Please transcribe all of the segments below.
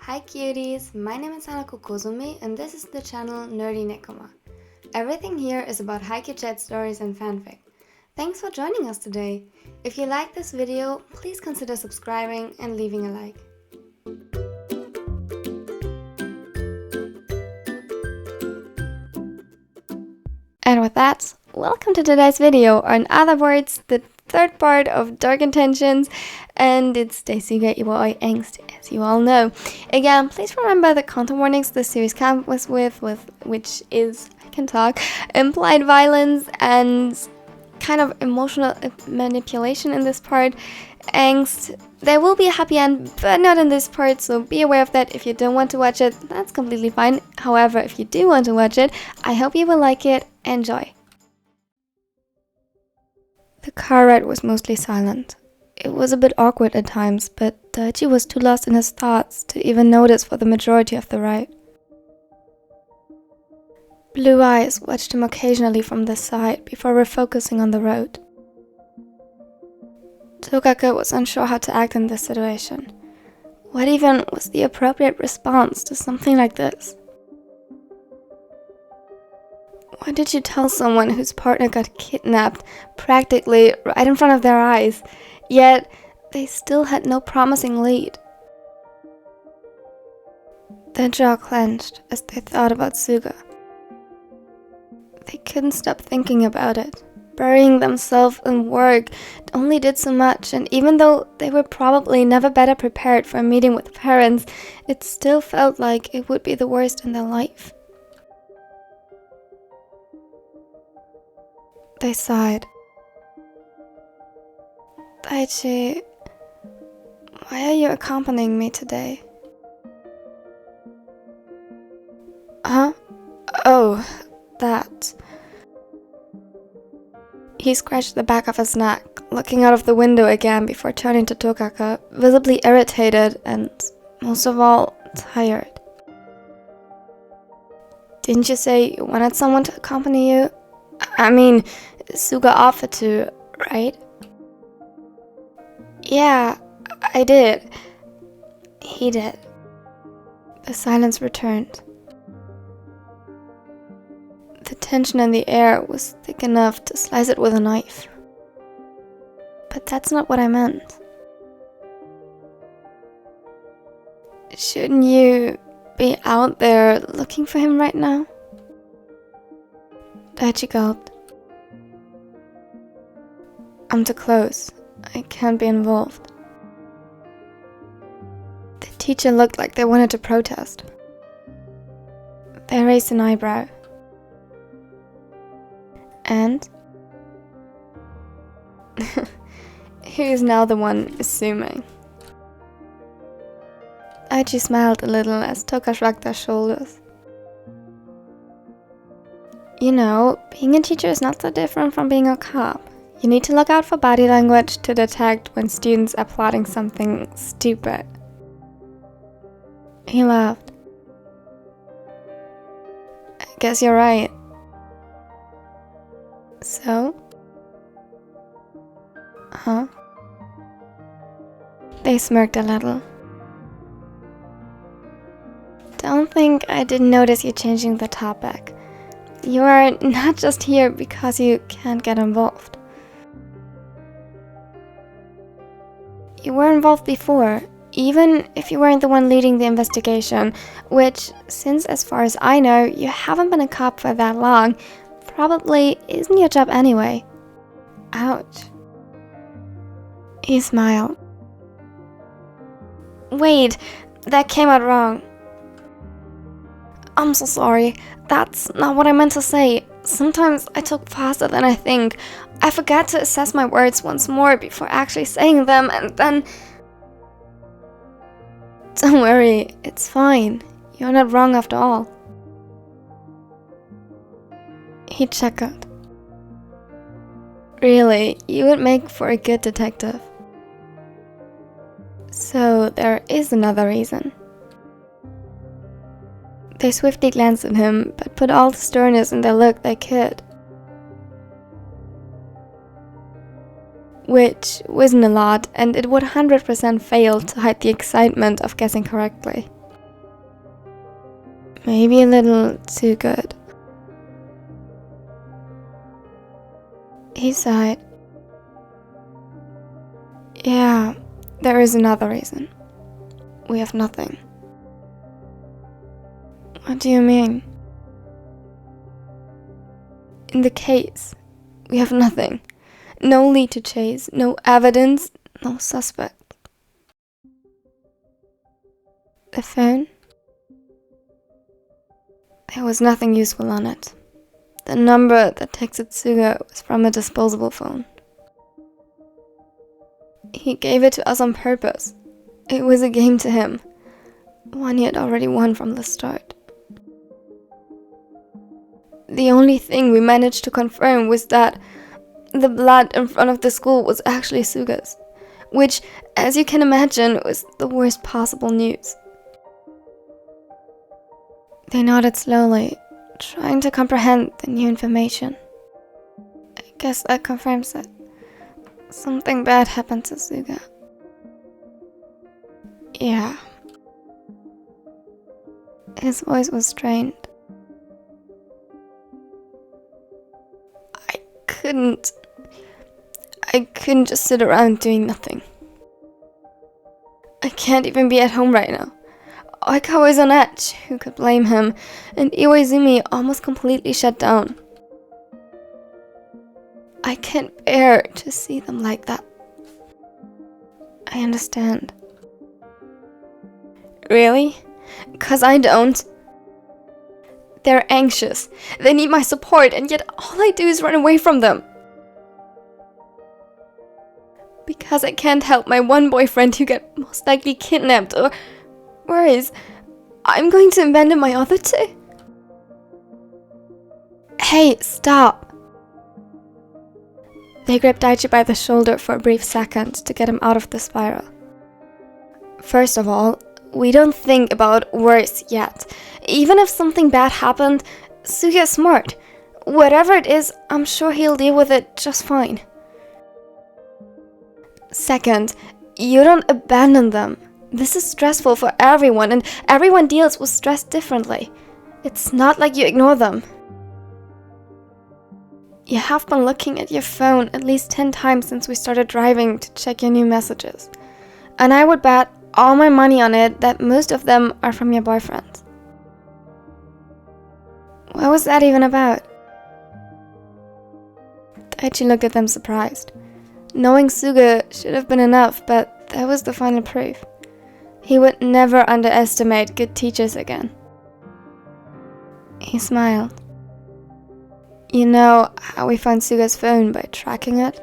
Hi cuties, my name is Hanako Kozumi and this is the channel Nerdy Nekoma. Everything here is about Haikyuu chat stories and fanfic. Thanks for joining us today. If you like this video, please consider subscribing and leaving a like. And with that, welcome to today's video, or in other words, the third part of Dark Intentions, and it's DaiSugaIwaOi ANGST, as you all know. Again, please remember the content warnings the series comes with which is, I can talk, implied violence and kind of emotional manipulation in this part. Angst. There will be a happy end, but not in this part, so be aware of that. If you don't want to watch it, that's completely fine. However, if you do want to watch it, I hope you will like it. Enjoy. The car ride was mostly silent. It was a bit awkward at times, but Daichi was too lost in his thoughts to even notice for the majority of the ride. Blue eyes watched him occasionally from the side before refocusing on the road. Tokaka was unsure how to act in this situation. What even was the appropriate response to something like this? Why did you tell someone whose partner got kidnapped practically right in front of their eyes, yet they still had no promising lead? Their jaw clenched as they thought about Suga. They couldn't stop thinking about it. Burying themselves in work only did so much, and even though they were probably never better prepared for a meeting with parents, it still felt like it would be the worst in their life. They sighed. Daichi, why are you accompanying me today? Huh? Oh, that. He scratched the back of his neck, looking out of the window again before turning to Tokaka, visibly irritated and, most of all, tired. Didn't you say you wanted someone to accompany you? I mean, Suga offered to, right? Yeah, I did. He did. The silence returned. The tension in the air was thick enough to slice it with a knife. But that's not what I meant. Shouldn't you be out there looking for him right now? Daichi gulped. I'm too close. I can't be involved. The teacher looked like they wanted to protest. They raised an eyebrow. And? Who is now the one assuming? Daichi smiled a little as Toka shrugged their shoulders. You know, being a teacher is not so different from being a cop. You need to look out for body language to detect when students are plotting something stupid. He laughed. I guess you're right. So? Huh? They smirked a little. Don't think I didn't notice you changing the topic. You are not just here because you can't get involved. You were involved before, even if you weren't the one leading the investigation, which, since as far as I know, you haven't been a cop for that long, probably isn't your job anyway. Ouch. He smiled. Wait, that came out wrong. I'm so sorry. That's not what I meant to say. Sometimes I talk faster than I think. I forgot to assess my words once more before actually saying them, and then... Don't worry, it's fine. You're not wrong after all. He chuckled. Really, you would make for a good detective. So there is another reason. They swiftly glanced at him, but put all the sternness in their look they could. Which wasn't a lot, and it would 100% fail to hide the excitement of guessing correctly. Maybe a little too good. He sighed. Yeah, there is another reason. We have nothing. What do you mean? In the case, we have nothing. No lead to chase, no evidence, no suspect. The phone? There was nothing useful on it. The number that texted Suga was from a disposable phone. He gave it to us on purpose. It was a game to him, one he had already won from the start. The only thing we managed to confirm was that the blood in front of the school was actually Suga's, which, as you can imagine, was the worst possible news. They nodded slowly, trying to comprehend the new information. I guess that confirms it. Something bad happened to Suga. Yeah. His voice was strained. I couldn't just sit around doing nothing. I can't even be at home right now. Haikyuu was on edge, who could blame him, and Iwaizumi almost completely shut down. I can't bear to see them like that. I understand. Really? 'Cause I don't. They're anxious. They need my support, and yet all I do is run away from them. Because I can't help my one boyfriend who got most likely kidnapped or worse, I'm going to abandon my other two? Hey, stop. They gripped Daichi by the shoulder for a brief second to get him out of the spiral. First of all, we don't think about worse yet. Even if something bad happened, Suga is smart. Whatever it is, I'm sure he'll deal with it just fine. Second, you don't abandon them. This is stressful for everyone, and everyone deals with stress differently. It's not like you ignore them. You have been looking at your phone at least 10 times since we started driving to check your new messages. And I would bet all my money on it that most of them are from your boyfriend. What was that even about? Daichi looked at them surprised. Knowing Suga should have been enough, but that was the final proof. He would never underestimate good teachers again. He smiled. You know how we found Suga's phone by tracking it?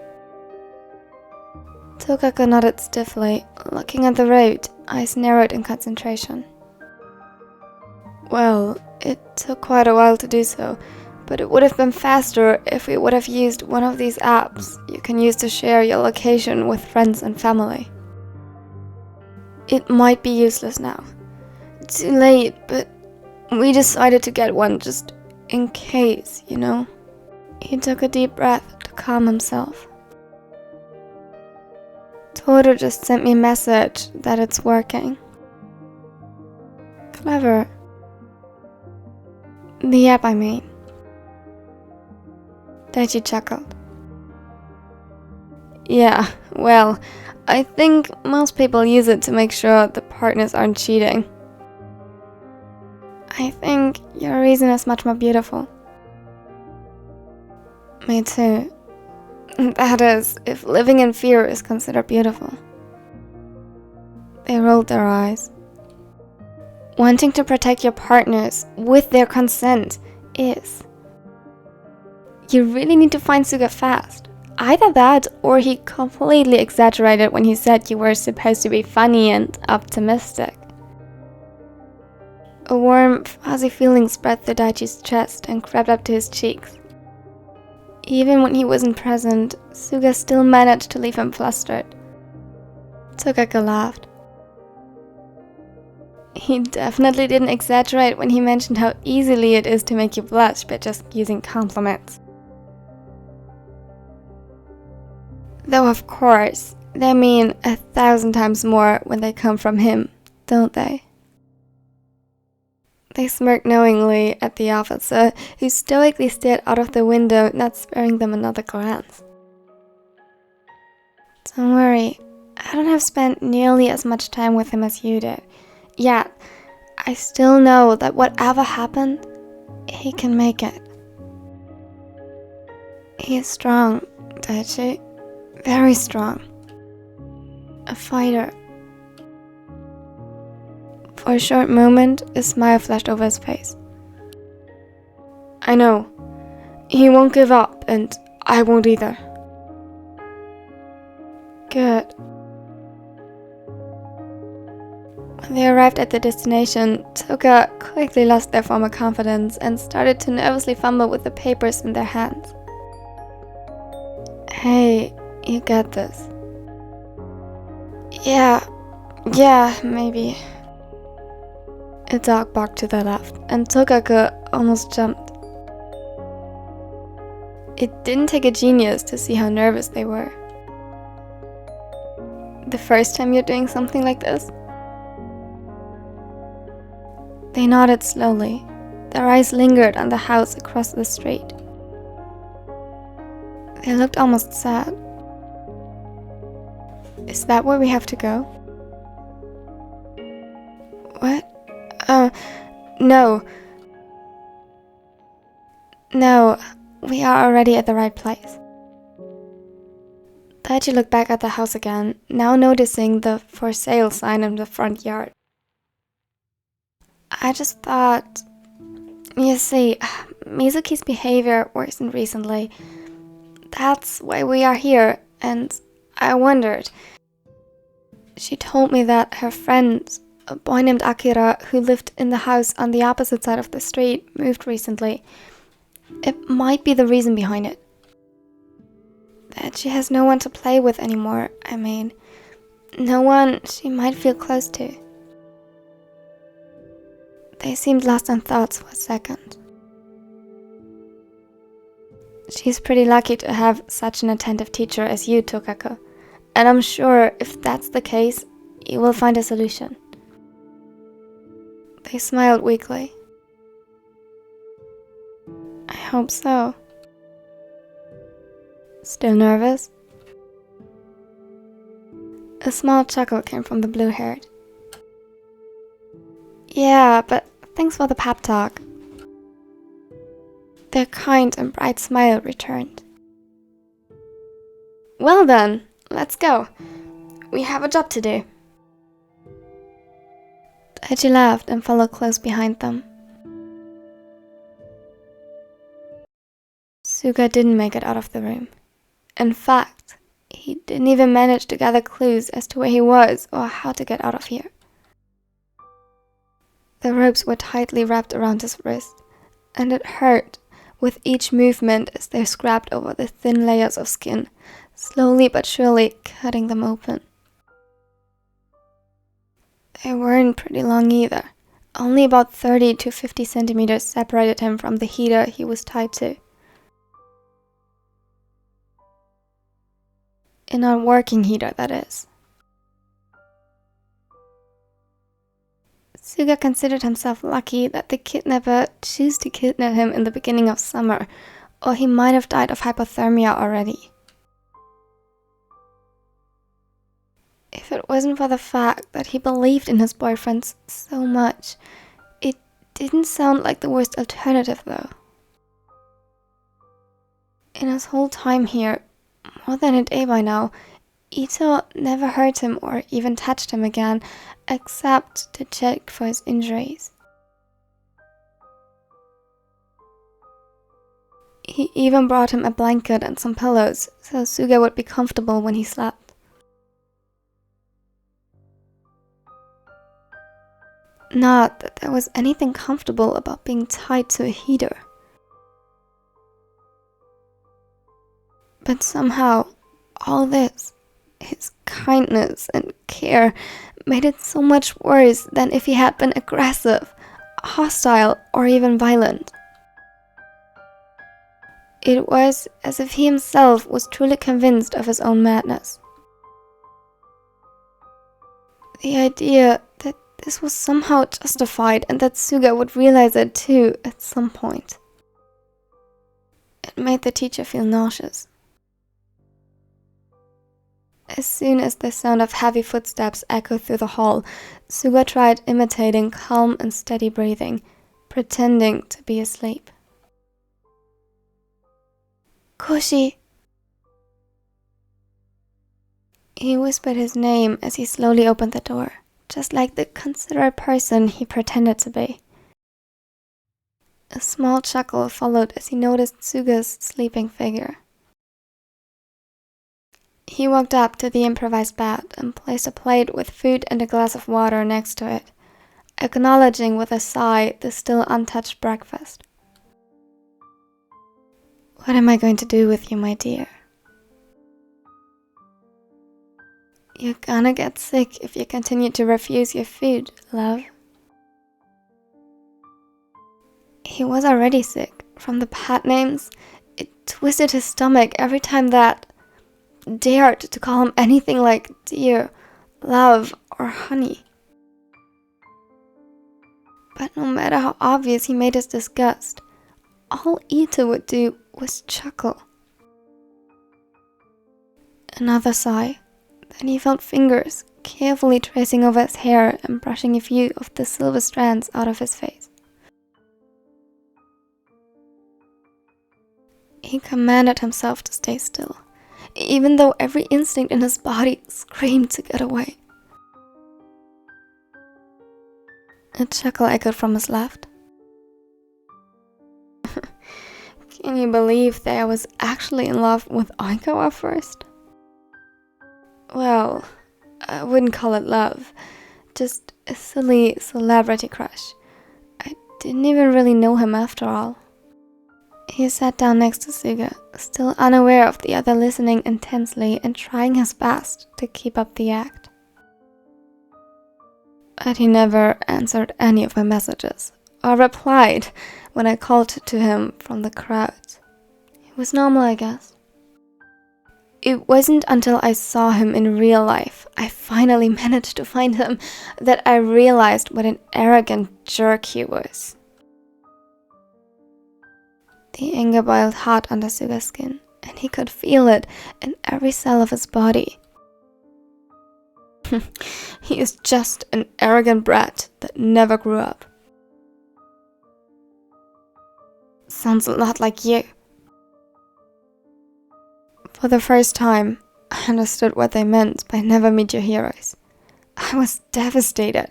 Tokako nodded stiffly, looking at the road, eyes narrowed in concentration. Well, it took quite a while to do so, but it would have been faster if we would have used one of these apps you can use to share your location with friends and family. It might be useless now. Too late, but we decided to get one just in case, you know? He took a deep breath to calm himself. Toto just sent me a message that it's working. Clever. The app, I mean. Daichi chuckled. Yeah, well, I think most people use it to make sure the partners aren't cheating. I think your reason is much more beautiful. Me too. That is, if living in fear is considered beautiful. They rolled their eyes. Wanting to protect your partners with their consent is. You really need to find Suga fast. Either that, or he completely exaggerated when he said you were supposed to be funny and optimistic. A warm, fuzzy feeling spread through Daichi's chest and crept up to his cheeks. Even when he wasn't present, Suga still managed to leave him flustered. Tokako laughed. He definitely didn't exaggerate when he mentioned how easily it is to make you blush by just using compliments. Though of course, they mean 1,000 times more when they come from him, don't they? They smirked knowingly at the officer, who stoically stared out of the window, not sparing them another glance. Don't worry, I don't have spent nearly as much time with him as you did. Yet, I still know that whatever happened, he can make it. He is strong, Daichi. Very strong. A fighter. For a short moment, a smile flashed over his face. I know. He won't give up, and I won't either. Good. When they arrived at their destination, Suga quickly lost their former confidence and started to nervously fumble with the papers in their hands. Hey, you got this. Yeah, maybe. A dog barked to the left, and Suga almost jumped. It didn't take a genius to see how nervous they were. The first time you're doing something like this? They nodded slowly. Their eyes lingered on the house across the street. They looked almost sad. Is that where we have to go? What? No. No, we are already at the right place. Daichi looked back at the house again, now noticing the for sale sign in the front yard. I just thought... You see, Mizuki's behavior worsened recently. That's why we are here, and I wondered. She told me that her friend, a boy named Akira, who lived in the house on the opposite side of the street, moved recently. It might be the reason behind it. That she has no one to play with anymore, I mean. No one she might feel close to. They seemed lost in thoughts for a second. She's pretty lucky to have such an attentive teacher as you, Tokako. And I'm sure if that's the case, you will find a solution. They smiled weakly. I hope so. Still nervous? A small chuckle came from the blue-haired. Yeah, but thanks for the pep talk. Their kind and bright smile returned. Well then, let's go. We have a job to do. Daichi laughed and followed close behind them. Suga didn't make it out of the room. In fact, he didn't even manage to gather clues as to where he was or how to get out of here. The ropes were tightly wrapped around his wrist, and it hurt with each movement as they scrapped over the thin layers of skin, slowly but surely cutting them open. They weren't pretty long either. Only about 30 to 50 centimeters separated him from the heater he was tied to. A non-working heater, that is. Suga considered himself lucky that the kidnapper chose to kidnap him in the beginning of summer, or he might have died of hypothermia already. If it wasn't for the fact that he believed in his boyfriends so much, it didn't sound like the worst alternative though. In his whole time here, more than a day by now, Ito never hurt him or even touched him again, except to check for his injuries. He even brought him a blanket and some pillows, so Suga would be comfortable when he slept. Not that there was anything comfortable about being tied to a heater. But somehow, all this, his kindness and care, made it so much worse than if he had been aggressive, hostile, or even violent. It was as if he himself was truly convinced of his own madness. The idea that this was somehow justified and that Suga would realize it too at some point. It made the teacher feel nauseous. As soon as the sound of heavy footsteps echoed through the hall, Suga tried imitating calm and steady breathing, pretending to be asleep. Koshi! He whispered his name as he slowly opened the door, just like the considerate person he pretended to be. A small chuckle followed as he noticed Suga's sleeping figure. He walked up to the improvised bed and placed a plate with food and a glass of water next to it, acknowledging with a sigh the still untouched breakfast. What am I going to do with you, my dear? You're gonna get sick if you continue to refuse your food, love. He was already sick. From the pet names, it twisted his stomach every time that dared to call him anything like dear, love, or honey. But no matter how obvious he made his disgust, all Ita would do was chuckle. Another sigh. Then he felt fingers carefully tracing over his hair and brushing a few of the silver strands out of his face. He commanded himself to stay still, even though every instinct in his body screamed to get away. A chuckle echoed from his left. Can you believe that I was actually in love with Haikyuu at first? Well, I wouldn't call it love, just a silly celebrity crush. I didn't even really know him after all. He sat down next to Suga, still unaware of the other listening intensely and trying his best to keep up the act. But he never answered any of my messages, or replied when I called to him from the crowd. It was normal, I guess. It wasn't until I saw him in real life, I finally managed to find him, that I realized what an arrogant jerk he was. The anger boiled hot under Suga's skin, and he could feel it in every cell of his body. He is just an arrogant brat that never grew up. Sounds a lot like you. For the first time, I understood what they meant by never meet your heroes. I was devastated.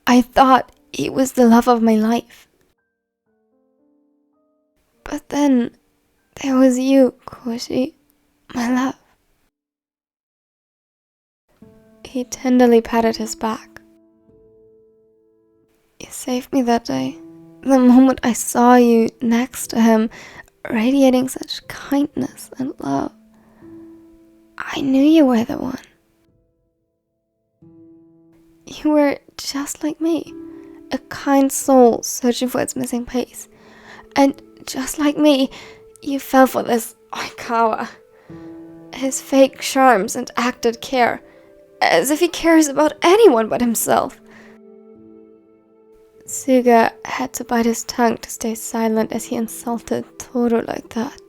I thought he was the love of my life. But then, there was you, Koshi, my love. He tenderly patted his back. You saved me that day. The moment I saw you next to him, radiating such kindness and love, I knew you were the one. You were just like me, a kind soul searching for its missing piece. And just like me, you fell for this Haikyuu. His fake charms and acted care, as if he cares about anyone but himself. Suga had to bite his tongue to stay silent as he insulted Toru like that.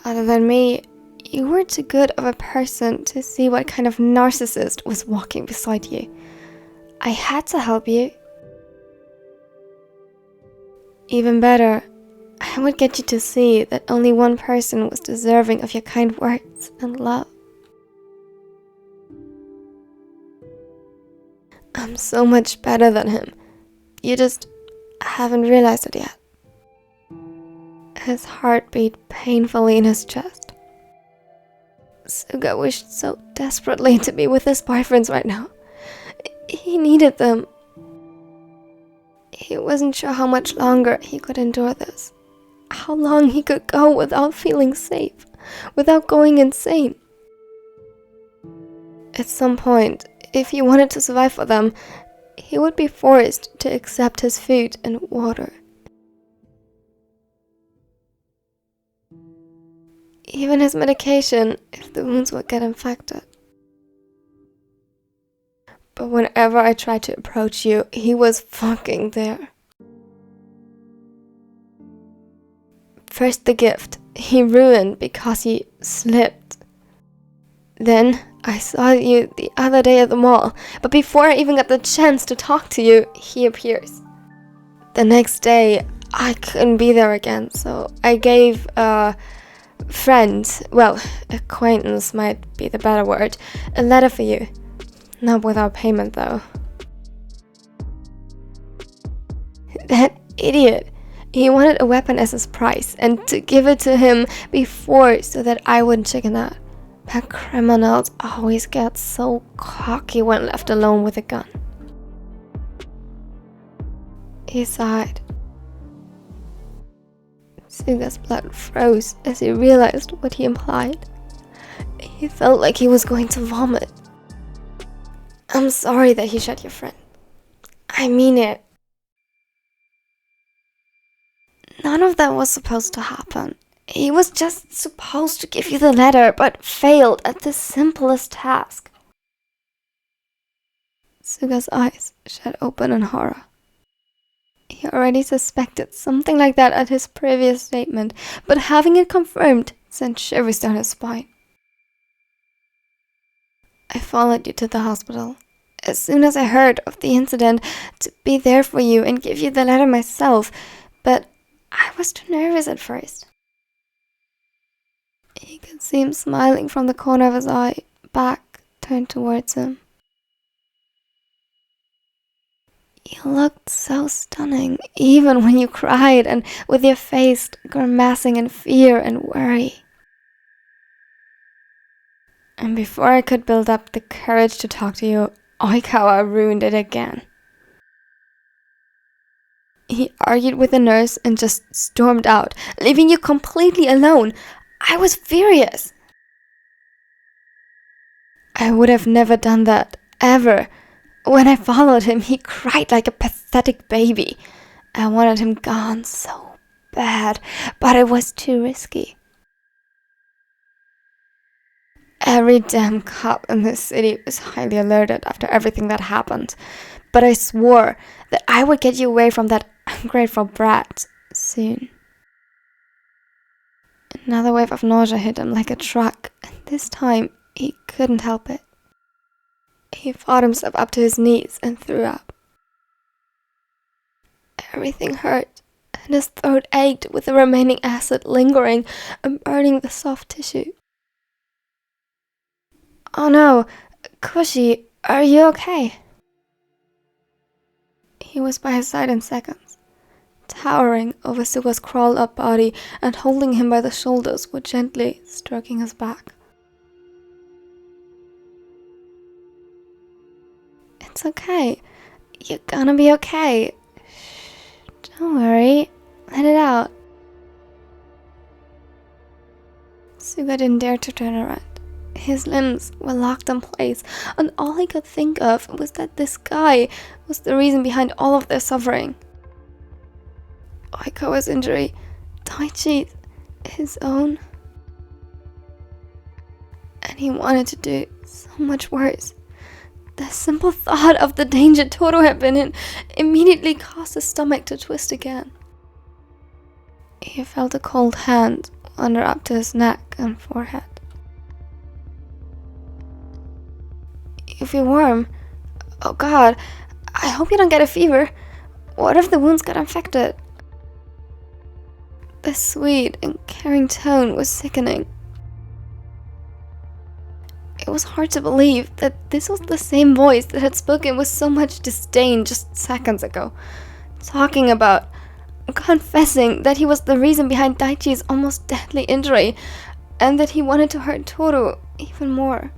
Other than me, you were too good of a person to see what kind of narcissist was walking beside you. I had to help you. Even better, I would get you to see that only one person was deserving of your kind words and love. I'm so much better than him. You just haven't realized it yet. His heart beat painfully in his chest. Suga wished so desperately to be with his boyfriends right now. He needed them. He wasn't sure how much longer he could endure this. How long he could go without feeling safe, without going insane. At some point, if he wanted to survive for them, he would be forced to accept his food and water. Even his medication, if the wounds would get infected. But whenever I tried to approach you, he was fucking there. First the gift he ruined because he slipped. Then I saw you the other day at the mall, but before I even got the chance to talk to you, he appears. The next day, I couldn't be there again, so I gave a friend, well, acquaintance might be the better word, a letter for you. Not without payment, though. That idiot. He wanted a weapon as his price, and to give it to him before so that I wouldn't chicken out. But criminals always get so cocky when left alone with a gun. He sighed. Suga's blood froze as he realized what he implied. He felt like he was going to vomit. I'm sorry that he shot your friend. I mean it. None of that was supposed to happen. He was just supposed to give you the letter, but failed at the simplest task. Suga's eyes shut open in horror. He already suspected something like that at his previous statement, but having it confirmed sent shivers down his spine. I followed you to the hospital. As soon as I heard of the incident, to be there for you and give you the letter myself, but I was too nervous at first. He could see him smiling from the corner of his eye, back turned towards him. You looked so stunning, even when you cried and with your face grimacing in fear and worry. And before I could build up the courage to talk to you, Haikyuu ruined it again. He argued with the nurse and just stormed out, leaving you completely alone. I was furious. I would have never done that, ever. When I followed him, he cried like a pathetic baby. I wanted him gone so bad, but it was too risky. Every damn cop in this city was highly alerted after everything that happened, but I swore that I would get you away from that ungrateful brat soon. Another wave of nausea hit him like a truck, and this time he couldn't help it. He fought himself up to his knees and threw up. Everything hurt, and his throat ached with the remaining acid lingering and burning the soft tissue. Oh no, Koshi, are you okay? He was by his side in seconds, towering over Suga's crawled-up body and holding him by the shoulders while gently stroking his back. It's okay. You're gonna be okay. Shh, don't worry. Let it out. Suga didn't dare to turn around. His limbs were locked in place, and all he could think of was that this guy was the reason behind all of their suffering. Haikyuu's injury, Daichi's, his own. And he wanted to do so much worse. The simple thought of the danger Toro had been in immediately caused his stomach to twist again. He felt a cold hand wander up to his neck and forehead. You feel warm? Oh God, I hope you don't get a fever. What if the wounds got infected? The sweet and caring tone was sickening. It was hard to believe that this was the same voice that had spoken with so much disdain just seconds ago, talking about, confessing that he was the reason behind Daichi's almost deadly injury, and that he wanted to hurt Toru even more.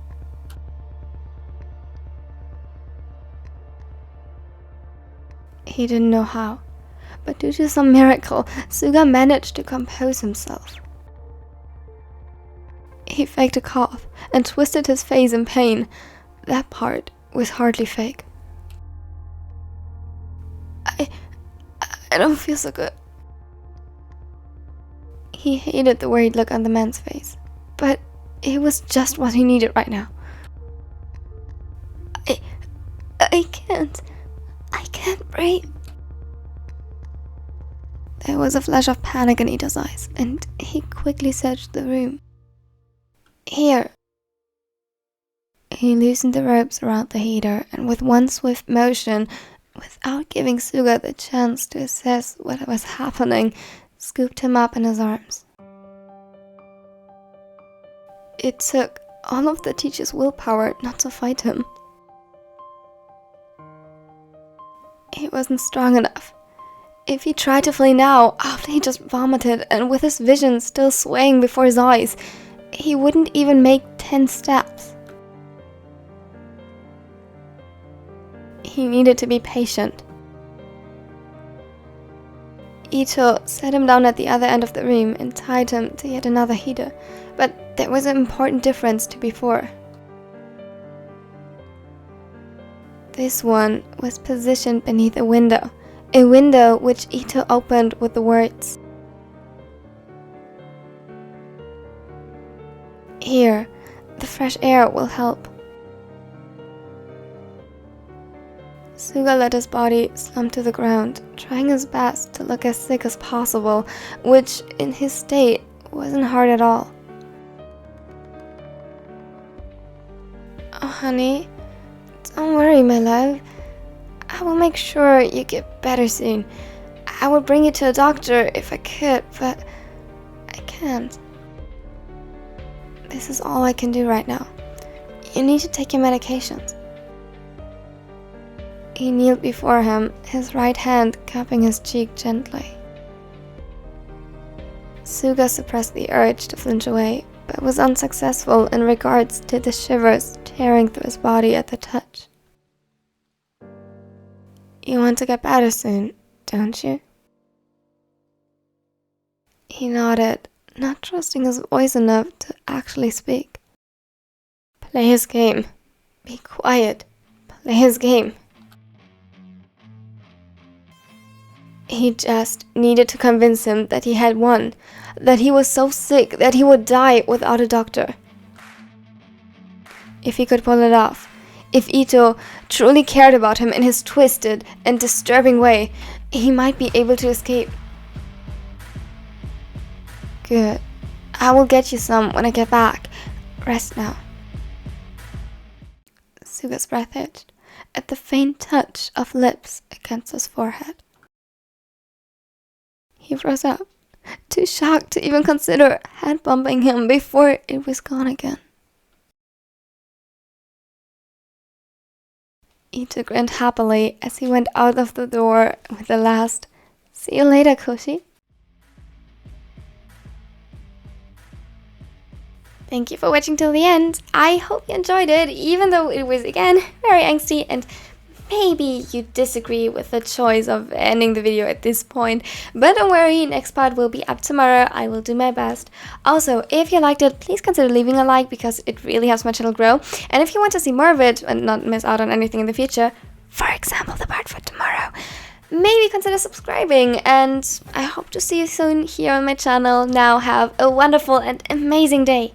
He didn't know how, but due to some miracle, Suga managed to compose himself. He faked a cough and twisted his face in pain. That part was hardly fake. I don't feel so good. He hated the worried look on the man's face, but it was just what he needed right now. I can't breathe. There was a flash of panic in Ito's eyes, and he quickly searched the room. Here. He loosened the ropes around the heater, and with one swift motion, without giving Suga the chance to assess what was happening, scooped him up in his arms. It took all of the teacher's willpower not to fight him. He wasn't strong enough. If he tried to flee now, after he just vomited and with his vision still swaying before his eyes, he wouldn't even make 10 steps. He needed to be patient. Ito set him down at the other end of the room and tied him to yet another heater, but there was an important difference to before. This one was positioned beneath a window which Ito opened with the words, "Here, the fresh air will help." Suga let his body slump to the ground, trying his best to look as sick as possible, which, in his state, wasn't hard at all. "Oh, honey, don't worry, my love. I will make sure you get better soon. I would bring you to a doctor if I could, but I can't. This is all I can do right now. You need to take your medications." He kneeled before him, his right hand cupping his cheek gently. Suga suppressed the urge to flinch away, but was unsuccessful in regards to the shivers tearing through his body at the touch. "You want to get better soon, don't you?" He nodded, not trusting his voice enough to actually speak. Play his game. Be quiet. Play his game. He just needed to convince him that he had won, that he was so sick that he would die without a doctor. If he could pull it off, if Ito truly cared about him in his twisted and disturbing way, he might be able to escape. "Good. I will get you some when I get back. Rest now." Suga's breath hitched at the faint touch of lips against his forehead. He froze up, too shocked to even consider head bumping him before it was gone again. Ito grinned happily as he went out of the door with the last, "See you later, Koshi." Thank you for watching till the end. I hope you enjoyed it, even though it was, again, very angsty, and maybe you disagree with the choice of ending the video at this point. But don't worry, next part will be up tomorrow. I will do my best. Also, if you liked it, please consider leaving a like because it really helps my channel grow. And if you want to see more of it and not miss out on anything in the future, for example, the part for tomorrow, maybe consider subscribing. And I hope to see you soon here on my channel. Now have a wonderful and amazing day.